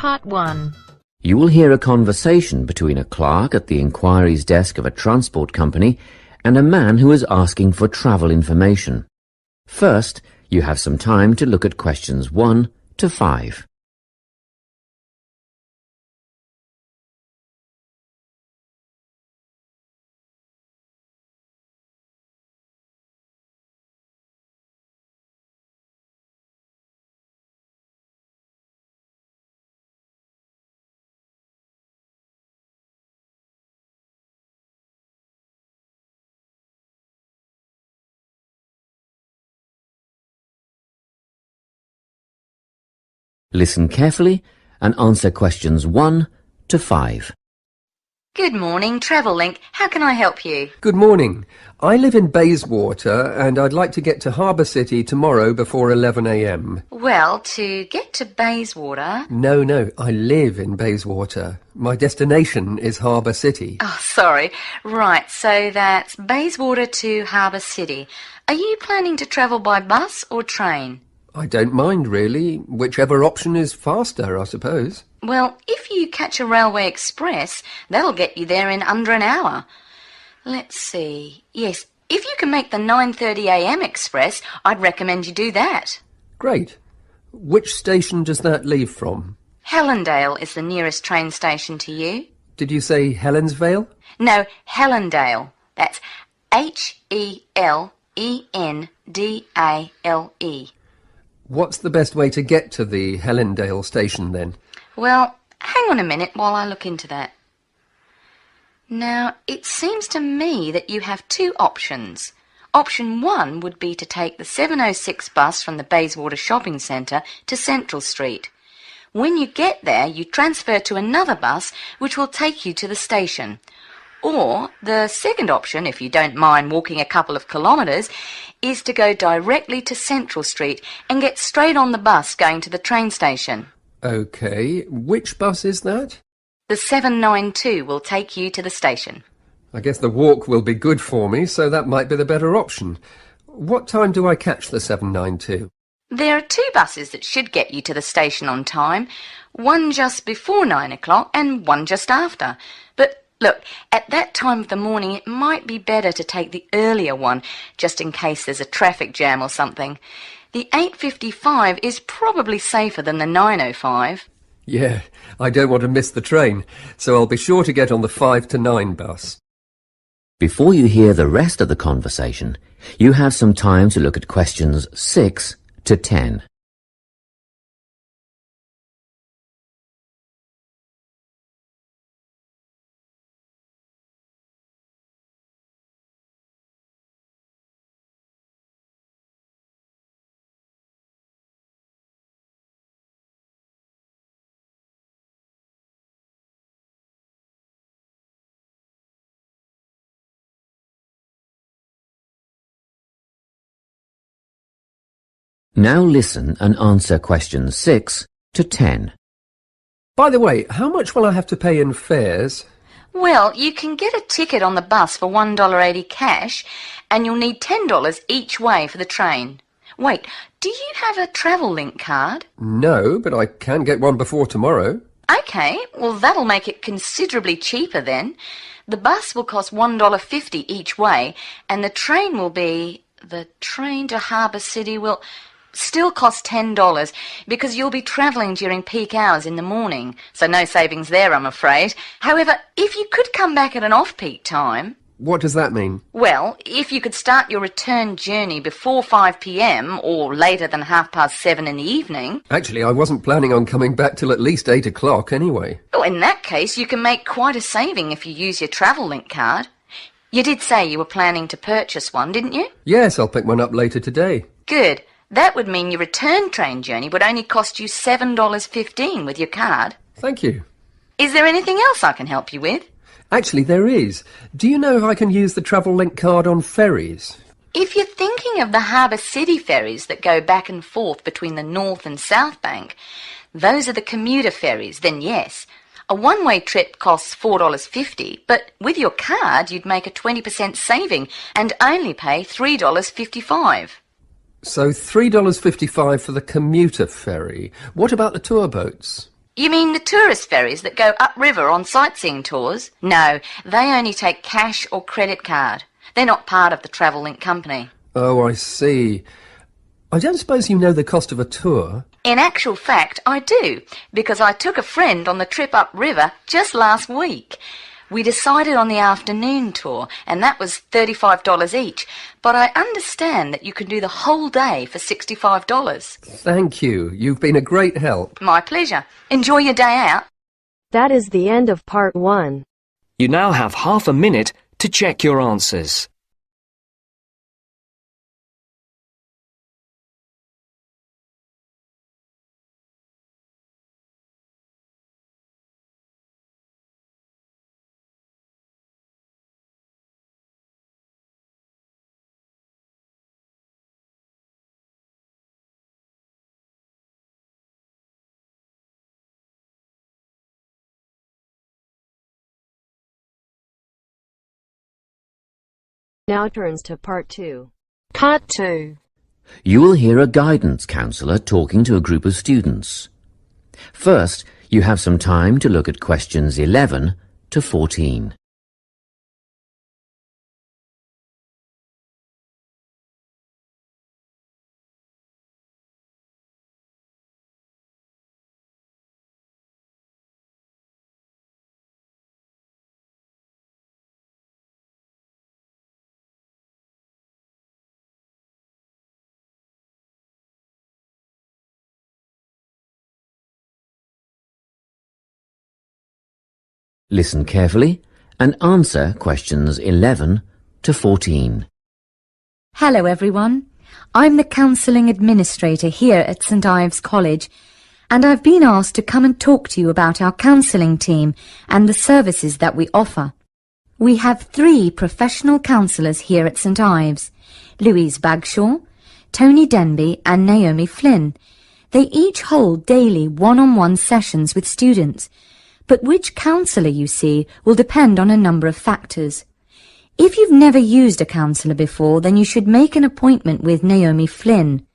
Part 1. You will hear a conversation between a clerk at the inquiries desk of a transport company and a man who is asking for travel information. First, you have some time to look at questions 1 to 5. Listen carefully and answer questions 1 to 5. Good morning, Travel-Link. How can I help you? Good morning. I live in Bayswater and I'd like to get to Harbour City tomorrow before 11 a.m. Well, to get to Bayswater... No, I live in Bayswater. My destination is Harbour City. Oh, sorry. Right, so that's Bayswater to Harbour City. Are you planning to travel by bus or train? I don't mind, really. Whichever option is faster, I suppose. Well, if you catch a railway express, that'll get you there in under an hour. Let's see. Yes, if you can make the 9:30 a.m. express, I'd recommend you do that. Great. Which station does that leave from? Helendale is the nearest train station to you. Did you say Helensvale? No, Helendale. That's Helendale. What's the best way to get to the Helendale station, then? Well, hang on a minute while I look into that. Now, it seems to me that you have two options. Option 1 would be to take the 7:06 bus from the Bayswater Shopping Centre to Central Street. When you get there, you transfer to another bus which will take you to the station. Or the second option, if you don't mind walking a couple of kilometres, is to go directly to Central Street and get straight on the bus going to the train station. OK. Which bus is that? The 792 will take you to the station. I guess the walk will be good for me, so that might be the better option. What time do I catch the 792? There are two buses that should get you to the station on time, one just before 9 o'clock and one just after. But look, at that time of the morning it might be better to take the earlier one, just in case there's a traffic jam or something. The 8:55 is probably safer than the 9:05. Yeah, I don't want to miss the train, so I'll be sure to get on the 5 to 9 bus. Before you hear the rest of the conversation, you have some time to look at questions 6 to 10. Now listen and answer questions 6 to 10. By the way, how much will I have to pay in fares? Well, you can get a ticket on the bus for $1.80 cash, and you'll need $10 each way for the train. Wait, do you have a Travel-Link card? No, but I can get one before tomorrow. OK, well that'll make it considerably cheaper then. The bus will cost $1.50 each way, and the train will be... The train to Harbour City will... still cost $10 because you'll be travelling during peak hours in the morning, so no savings there, I'm afraid. However, if you could come back at an off-peak time... What does that mean? Well, if you could start your return journey before 5 p.m. or later than 7:30 in the evening... Actually, I wasn't planning on coming back till at least 8 o'clock anyway. Oh, in that case, you can make quite a saving if you use your Travel-Link card. You did say you were planning to purchase one, didn't you? Yes, I'll pick one up later today. Good. That would mean your return train journey would only cost you $7.15 with your card. Thank you. Is there anything else I can help you with? Actually, there is. Do you know if I can use the Travel-Link card on ferries? If you're thinking of the Harbour City ferries that go back and forth between the North and South Bank, those are the commuter ferries, then yes. A one-way trip costs $4.50, but with your card you'd make a 20% saving and only pay $3.55. So $3.55 for the commuter ferry. What about the tour boats? You mean the tourist ferries that go upriver on sightseeing tours? No, they only take cash or credit card. They're not part of the Travel Link company. Oh, I see. I don't suppose you know the cost of a tour? In actual fact, I do, because I took a friend on the trip upriver just last week. We decided on the afternoon tour, and that was $35 each, but I understand that you can do the whole day for $65. Thank you. You've been a great help. My pleasure. Enjoy your day out. That is the end of part 1. You now have half a minute to check your answers. Now turns to part 2. Part 2. You will hear a guidance counsellor talking to a group of students. First, you have some time to look at questions 11 to 14. Listen carefully and answer questions 11 to 14. Hello everyone. I'm the Counselling Administrator here at St Ives College, and I've been asked to come and talk to you about our counselling team and the services that we offer. We have 3 professional counsellors here at St Ives: Louise Bagshaw, Tony Denby and Naomi Flynn. They each hold daily one-on-one sessions with students, but which counsellor you see will depend on a number of factors. If you've never used a counsellor before, then you should make an appointment with Naomi Flynn.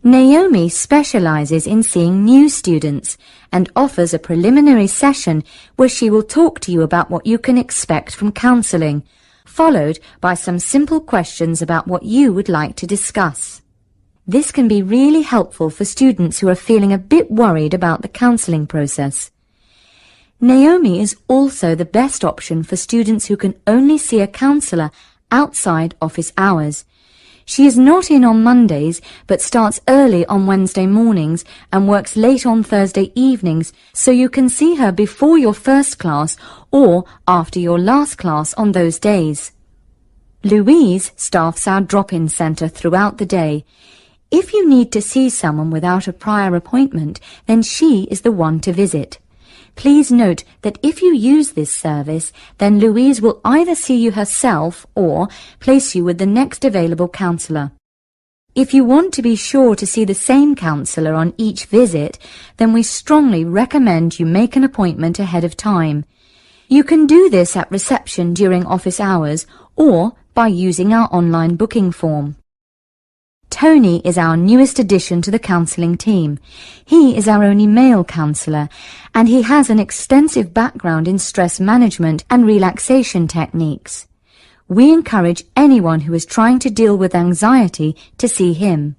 Naomi specialises in seeing new students and offers a preliminary session where she will talk to you about what you can expect from counselling, followed by some simple questions about what you would like to discuss. This can be really helpful for students who are feeling a bit worried about the counselling process. Naomi is also the best option for students who can only see a counsellor outside office hours. She is not in on Mondays, but starts early on Wednesday mornings and works late on Thursday evenings, so you can see her before your first class or after your last class on those days. Louise staffs our drop-in centre throughout the day. If you need to see someone without a prior appointment, then she is the one to visit. Please note that if you use this service, then Louise will either see you herself or place you with the next available counsellor. If you want to be sure to see the same counsellor on each visit, then we strongly recommend you make an appointment ahead of time. You can do this at reception during office hours or by using our online booking form. Tony is our newest addition to the counselling team. He is our only male counsellor, and he has an extensive background in stress management and relaxation techniques. We encourage anyone who is trying to deal with anxiety to see him.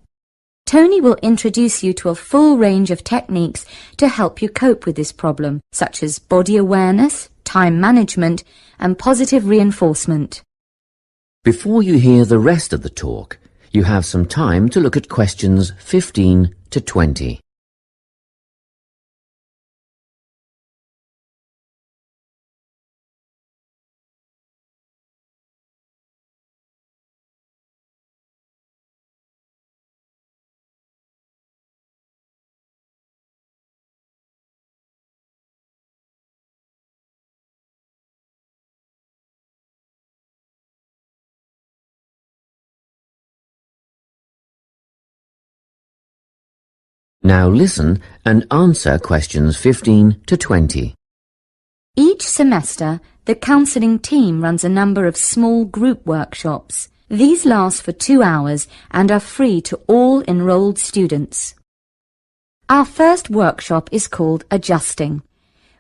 Tony will introduce you to a full range of techniques to help you cope with this problem, such as body awareness, time management, and positive reinforcement. Before you hear the rest of the talk, you have some time to look at questions 15 to 20. Now listen and answer questions 15 to 20. Each semester, the counselling team runs a number of small group workshops. These last for 2 hours and are free to all enrolled students. Our first workshop is called Adjusting.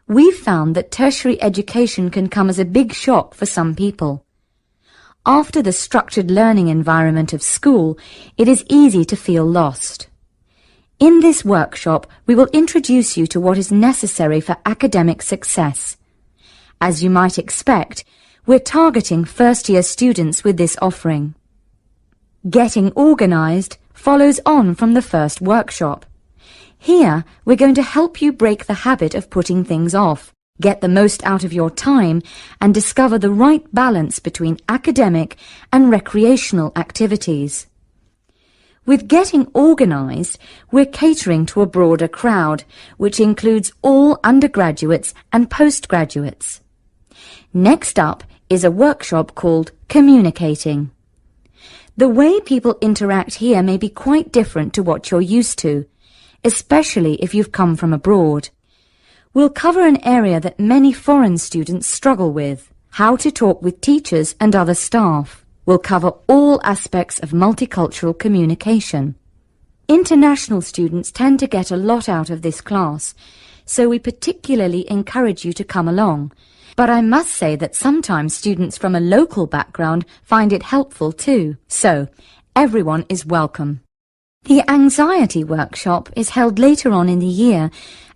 We've found that tertiary education can come as a big shock for some people. After the structured learning environment of school, it is easy to feel lost. In this workshop, we will introduce you to what is necessary for academic success. As you might expect, we're targeting first-year students with this offering. Getting organised follows on from the first workshop. Here, we're going to help you break the habit of putting things off, get the most out of your time, and discover the right balance between academic and recreational activities. With Getting Organised, we're catering to a broader crowd, which includes all undergraduates and postgraduates. Next up is a workshop called Communicating. The way people interact here may be quite different to what you're used to, especially if you've come from abroad. We'll cover an area that many foreign students struggle with, how to talk with teachers and other staff. We'll cover all aspects of multicultural communication. International students tend to get a lot out of this class, so we particularly encourage you to come along. But I must say that sometimes students from a local background find it helpful too, so everyone is welcome. The anxiety workshop is held later on in the year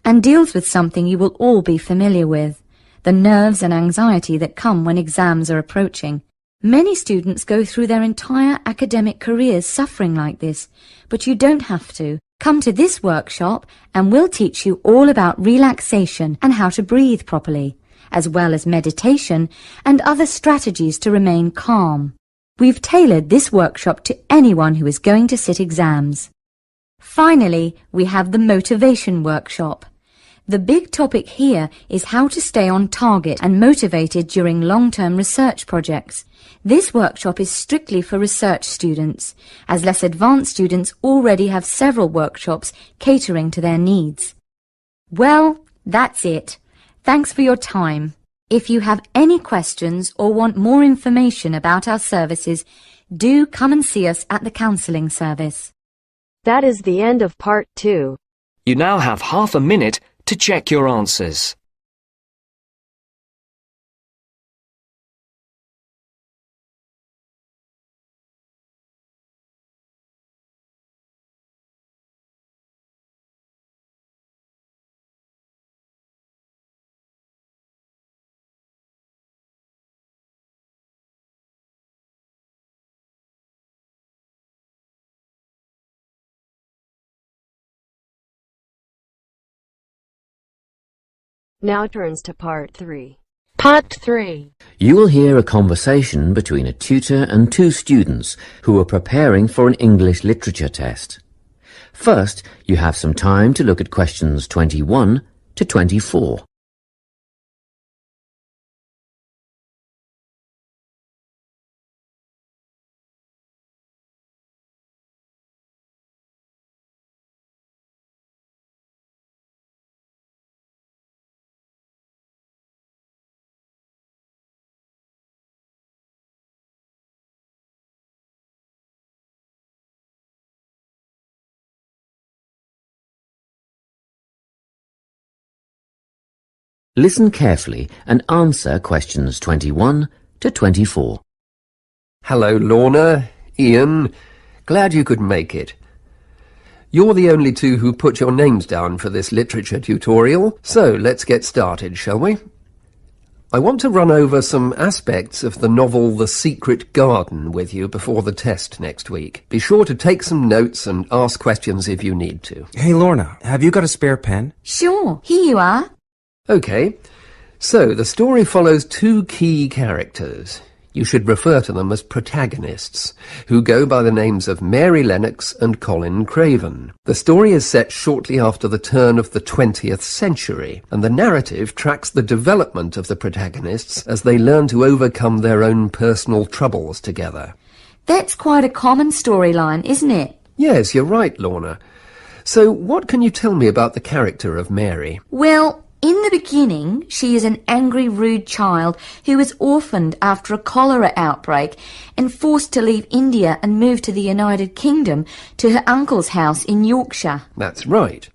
and deals with something you will all be familiar with, the nerves and anxiety that come when exams are approaching. Many students go through their entire academic careers suffering like this, but you don't have to. Come to this workshop and we'll teach you all about relaxation and how to breathe properly, as well as meditation and other strategies to remain calm. We've tailored this workshop to anyone who is going to sit exams. Finally, we have the motivation workshop. The big topic here is how to stay on target and motivated during long-term research projects. This workshop is strictly for research students, as less advanced students already have several workshops catering to their needs. Well, that's it. Thanks for your time. If you have any questions or want more information about our services, do come and see us at the counselling service. That is the end of part 2. You now have half a minute to check your answers. Now turns to part 3. Part 3. You will hear a conversation between a tutor and two students who are preparing for an English literature test. First, you have some time to look at questions 21 to 24. Listen carefully and answer questions 21 to 24. Hello, Lorna, Ian. Glad you could make it. You're the only two who put your names down for this literature tutorial, so let's get started, shall we? I want to run over some aspects of the novel The Secret Garden with you before the test next week. Be sure to take some notes and ask questions if you need to. Hey, Lorna, have you got a spare pen? Sure, here you are. OK, so the story follows two key characters. You should refer to them as protagonists, who go by the names of Mary Lennox and Colin Craven. The story is set shortly after the turn of the 20th century, and the narrative tracks the development of the protagonists as they learn to overcome their own personal troubles together. That's quite a common storyline, isn't it? Yes, you're right, Lorna. So what can you tell me about the character of Mary? Well, in the beginning, she is an angry, rude child who was orphaned after a cholera outbreak and forced to leave India and move to the United Kingdom to her uncle's house in Yorkshire. That's right.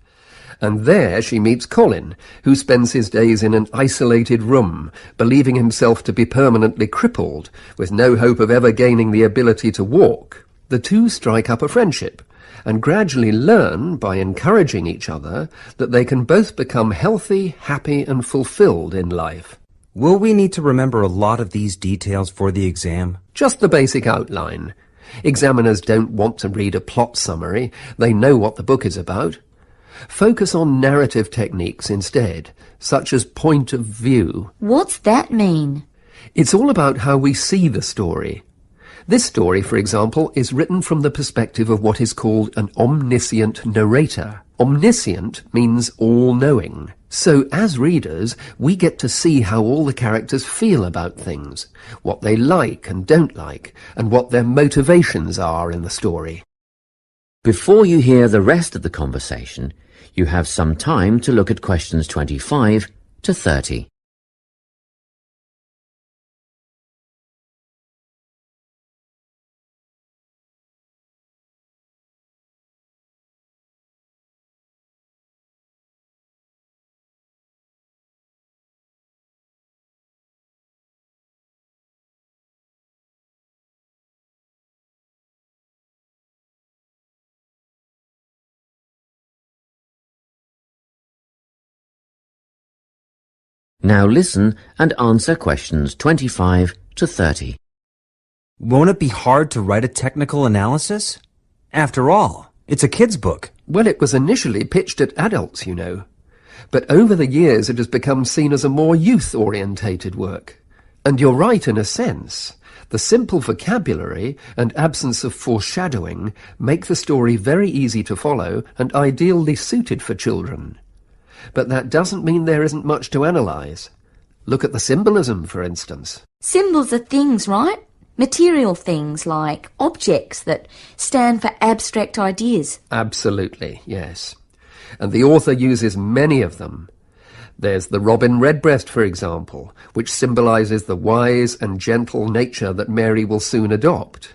And there she meets Colin, who spends his days in an isolated room, believing himself to be permanently crippled, with no hope of ever gaining the ability to walk. The two strike up a friendship, and gradually learn, by encouraging each other, that they can both become healthy, happy, and fulfilled in life. Will we need to remember a lot of these details for the exam? Just the basic outline. Examiners don't want to read a plot summary. They know what the book is about. Focus on narrative techniques instead, such as point of view. What's that mean? It's all about how we see the story. This story, for example, is written from the perspective of what is called an omniscient narrator. Omniscient means all-knowing. So, as readers, we get to see how all the characters feel about things, what they like and don't like, and what their motivations are in the story. Before you hear the rest of the conversation, you have some time to look at questions 25 to 30. Now listen and answer questions 25 to 30. Won't it be hard to write a technical analysis? After all, it's a kid's book. Well, it was initially pitched at adults, you know. But over the years it has become seen as a more youth-orientated work. And you're right in a sense. The simple vocabulary and absence of foreshadowing make the story very easy to follow and ideally suited for children. But that doesn't mean there isn't much to analyse. Look at the symbolism, for instance. Symbols are things, right? Material things like objects that stand for abstract ideas. Absolutely, yes. And the author uses many of them. There's the robin redbreast, for example, which symbolises the wise and gentle nature that Mary will soon adopt.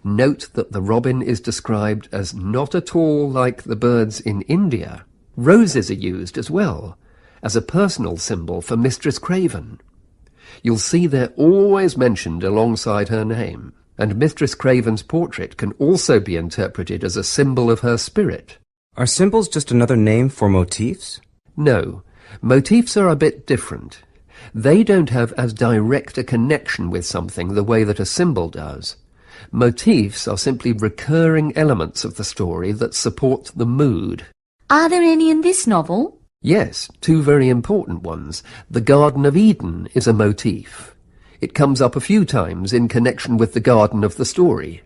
Note that the robin is described as not at all like the birds in India. Roses are used as well, as a personal symbol for Mistress Craven. You'll see they're always mentioned alongside her name, and Mistress Craven's portrait can also be interpreted as a symbol of her spirit. Are symbols just another name for motifs? No, motifs are a bit different. They don't have as direct a connection with something the way that a symbol does. Motifs are simply recurring elements of the story that support the mood. Are there any in this novel? Yes, two very important ones. The Garden of Eden is a motif. It comes up a few times in connection with the garden of the story.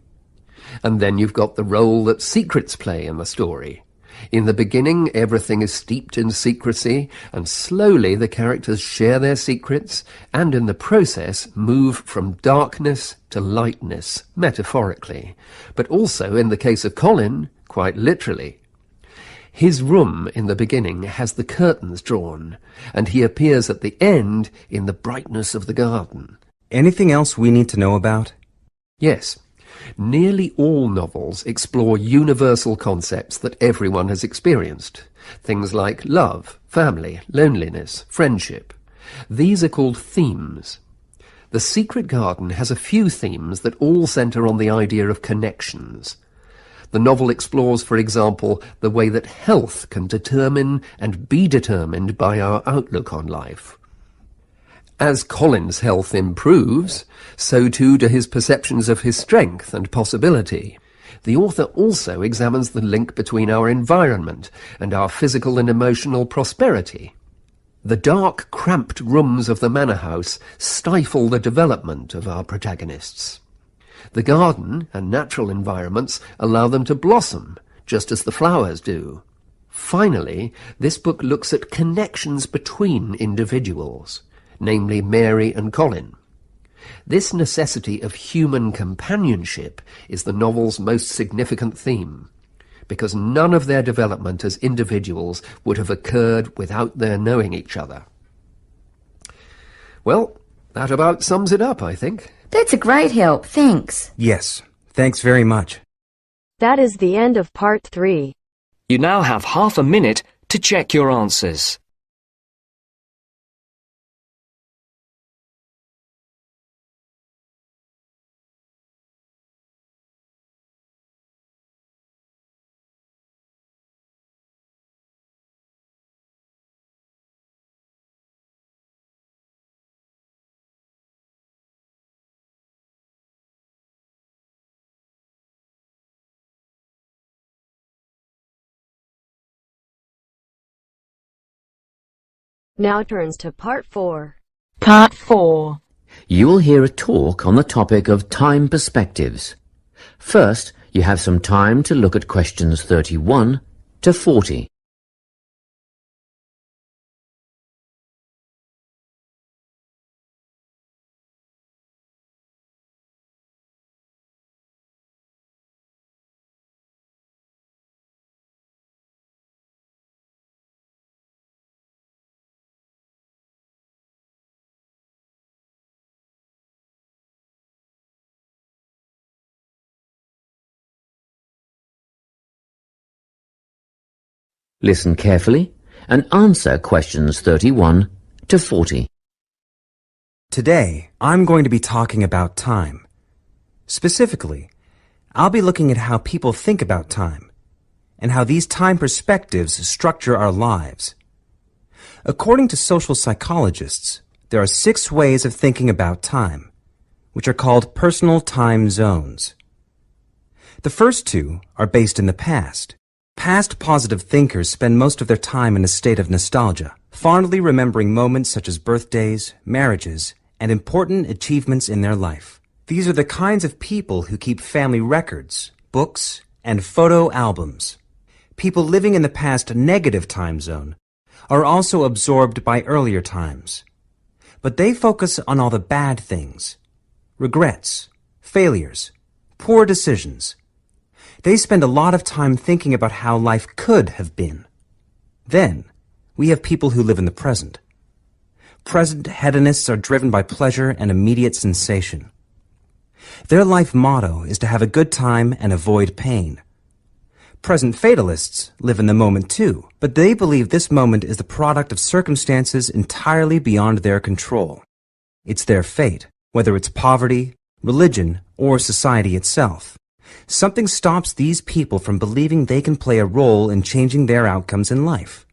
And then you've got the role that secrets play in the story. In the beginning, everything is steeped in secrecy, and slowly the characters share their secrets, and in the process move from darkness to lightness, metaphorically, but also, in the case of Colin, quite literally. His room in the beginning has the curtains drawn, and he appears at the end in the brightness of the garden. Anything else we need to know about? Yes. Nearly all novels explore universal concepts that everyone has experienced. Things like love, family, loneliness, friendship. These are called themes. The Secret Garden has a few themes that all centre on the idea of connections. The novel explores, for example, the way that health can determine and be determined by our outlook on life. As Colin's health improves, so too do his perceptions of his strength and possibility. The author also examines the link between our environment and our physical and emotional prosperity. The dark, cramped rooms of the manor house stifle the development of our protagonists. The garden and natural environments allow them to blossom, just as the flowers do. Finally, this book looks at connections between individuals, namely Mary and Colin. This necessity of human companionship is the novel's most significant theme, because none of their development as individuals would have occurred without their knowing each other. Well, that about sums it up, I think. That's a great help, thanks. Yes, thanks very much. That is the end of part 3. You now have half a minute to check your answers. Now turns to Part 4. Part 4. You will hear a talk on the topic of time perspectives. First, you have some time to look at questions 31 to 40. Listen carefully and answer questions 31 to 40. Today, I'm going to be talking about time. Specifically, I'll be looking at how people think about time and how these time perspectives structure our lives. According to social psychologists, there are 6 ways of thinking about time, which are called personal time zones. The first 2 are based in the past. Past positive thinkers spend most of their time in a state of nostalgia, fondly remembering moments such as birthdays, marriages, and important achievements in their life. These are the kinds of people who keep family records, books, and photo albums. People living in the past negative time zone are also absorbed by earlier times, but they focus on all the bad things, regrets, failures, poor decisions. They spend a lot of time thinking about how life could have been. Then, we have people who live in the present. Present hedonists are driven by pleasure and immediate sensation. Their life motto is to have a good time and avoid pain. Present fatalists live in the moment too, but they believe this moment is the product of circumstances entirely beyond their control. It's their fate, whether it's poverty, religion, or society itself. Something stops these people from believing they can play a role in changing their outcomes in life.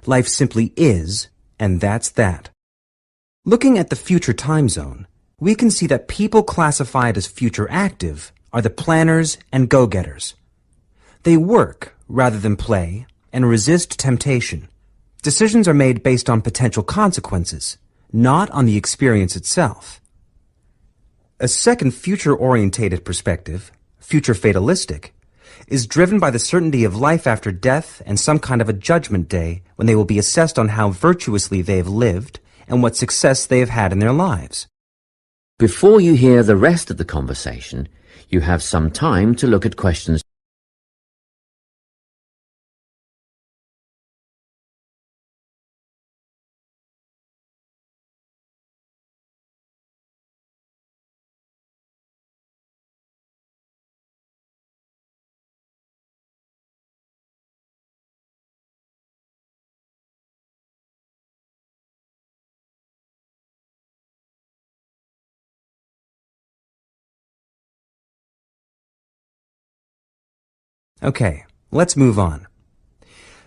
Life simply is, and that's that. Looking at the future time zone, we can see that people classified as future active are the planners and go-getters. They work rather than play and resist temptation. Decisions are made based on potential consequences, not on the experience itself. A second future-orientated perspective, future fatalistic, is driven by the certainty of life after death and some kind of a judgment day when they will be assessed on how virtuously they have lived and what success they have had in their lives. Before you hear the rest of the conversation, you have some time to look at questions. Okay, let's move on.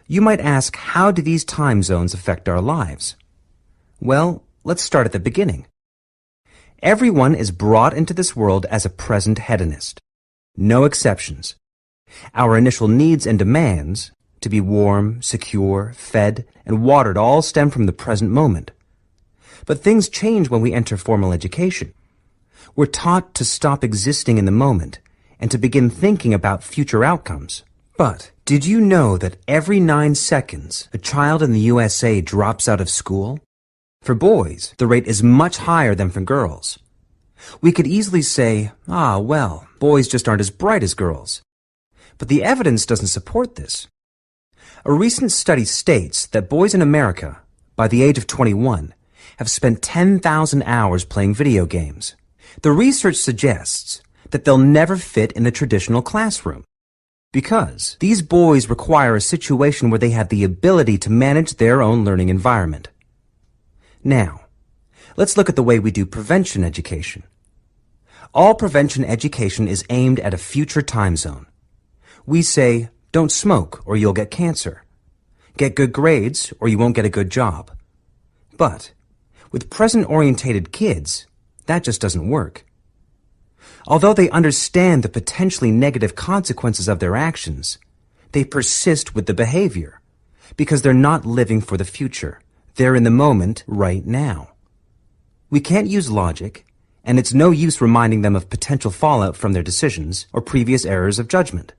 You might ask, how do these time zones affect our lives? Well, let's start at the beginning. Everyone is brought into this world as a present hedonist. No exceptions. Our initial needs and demands, to be warm, secure, fed, and watered, all stem from the present moment. But things change when we enter formal education. We're taught to stop existing in the moment and to begin thinking about future outcomes. But did you know that every 9 seconds a child in the USA drops out of school? For boys, the rate is much higher than for girls. We could easily say, well, boys just aren't as bright as girls. But the evidence doesn't support this. A recent study states that boys in America, by the age of 21, have spent 10,000 hours playing video games. The research suggests that they'll never fit in the traditional classroom. Because these boys require a situation where they have the ability to manage their own learning environment. Now, let's look at the way we do prevention education. All prevention education is aimed at a future time zone. We say, don't smoke or you'll get cancer. Get good grades or you won't get a good job. But with present-orientated kids, that just doesn't work. Although they understand the potentially negative consequences of their actions, they persist with the behavior because they're not living for the future. They're in the moment right now. We can't use logic, and it's no use reminding them of potential fallout from their decisions or previous errors of judgment.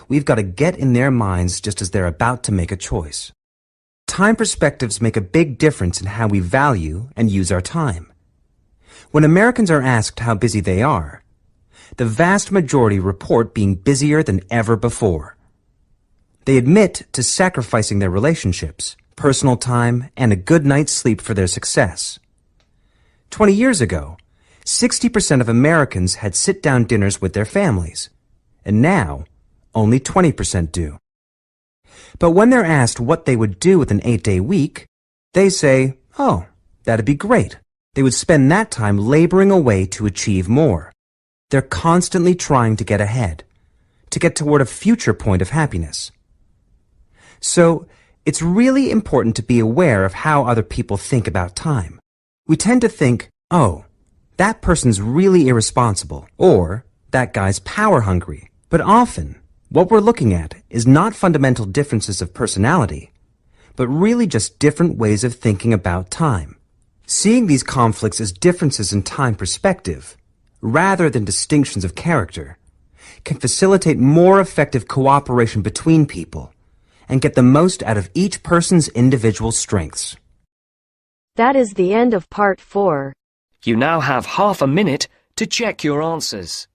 We've got to get in their minds just as they're about to make a choice. Time perspectives make a big difference in how we value and use our time. When Americans are asked how busy they are, the vast majority report being busier than ever before. They admit to sacrificing their relationships, personal time, and a good night's sleep for their success. 20 years ago, 60% of Americans had sit-down dinners with their families, and now only 20% do. But when they're asked what they would do with an 8-day week, they say, oh, that'd be great. They would spend that time laboring away to achieve more. They're constantly trying to get ahead, to get toward a future point of happiness. So, it's really important to be aware of how other people think about time. We tend to think, oh, that person's really irresponsible, or that guy's power-hungry. But often, what we're looking at is not fundamental differences of personality, but really just different ways of thinking about time. Seeing these conflicts as differences in time perspective, rather than distinctions of character, can facilitate more effective cooperation between people and get the most out of each person's individual strengths. That is the end of part 4. You now have half a minute to check your answers.